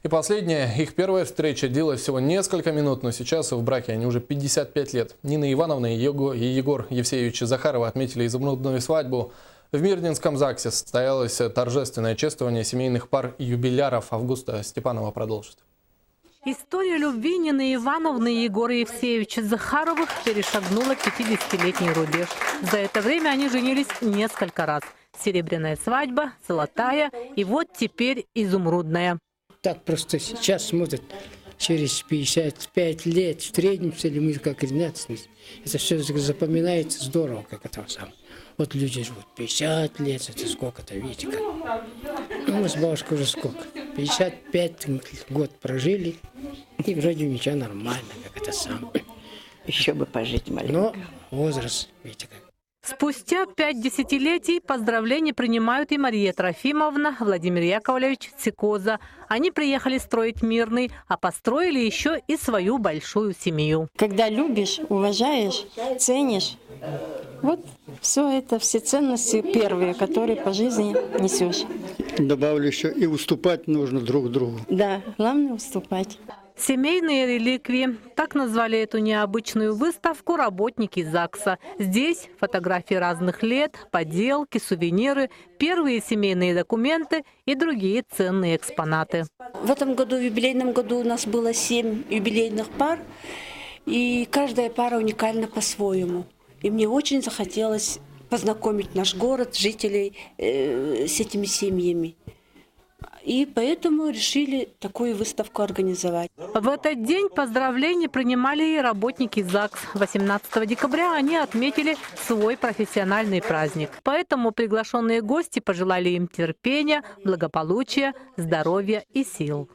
И последняя, их первая встреча длилась всего несколько минут, но сейчас в браке они уже 55 лет. Нина Ивановна и Егор Евсеевич Захаровы отметили изумрудную свадьбу. В Мирнинском ЗАГСе состоялось торжественное чествование семейных пар и юбиляров. Августа Степанова продолжит. История любви Нины Ивановны и Егора Евсеевича Захаровых перешагнула 50-летний рубеж. За это время они женились несколько раз. Серебряная свадьба, золотая и вот теперь изумрудная. Так просто сейчас смотрят, через 55 лет встретимся ли мы, как 13. Это все запоминается здорово, как это сам. Вот люди живут 50 лет, это сколько-то, видите как. Ну, мы с бабушкой уже сколько? 55 год прожили, и вроде ничего, нормально, как это сам. Еще бы пожить маленько. Но возраст, видите как. Спустя 5 десятилетий поздравления принимают и Мария Трофимовна, Владимир Яковлевич Цикоза. Они приехали строить Мирный, а построили еще и свою большую семью. Когда любишь, уважаешь, ценишь, вот все это, все ценности первые, которые по жизни несешь. Добавлю еще, и уступать нужно друг другу. Да, главное уступать. Семейные реликвии. Так назвали эту необычную выставку работники ЗАГСа. Здесь фотографии разных лет, поделки, сувениры, первые семейные документы и другие ценные экспонаты. В этом году, в юбилейном году, у нас было 7 юбилейных пар, и каждая пара уникальна по-своему. И мне очень захотелось познакомить наш город, жителей с этими семьями. И поэтому решили такую выставку организовать. В этот день поздравления принимали и работники ЗАГС. 18 декабря они отметили свой профессиональный праздник. Поэтому приглашенные гости пожелали им терпения, благополучия, здоровья и сил.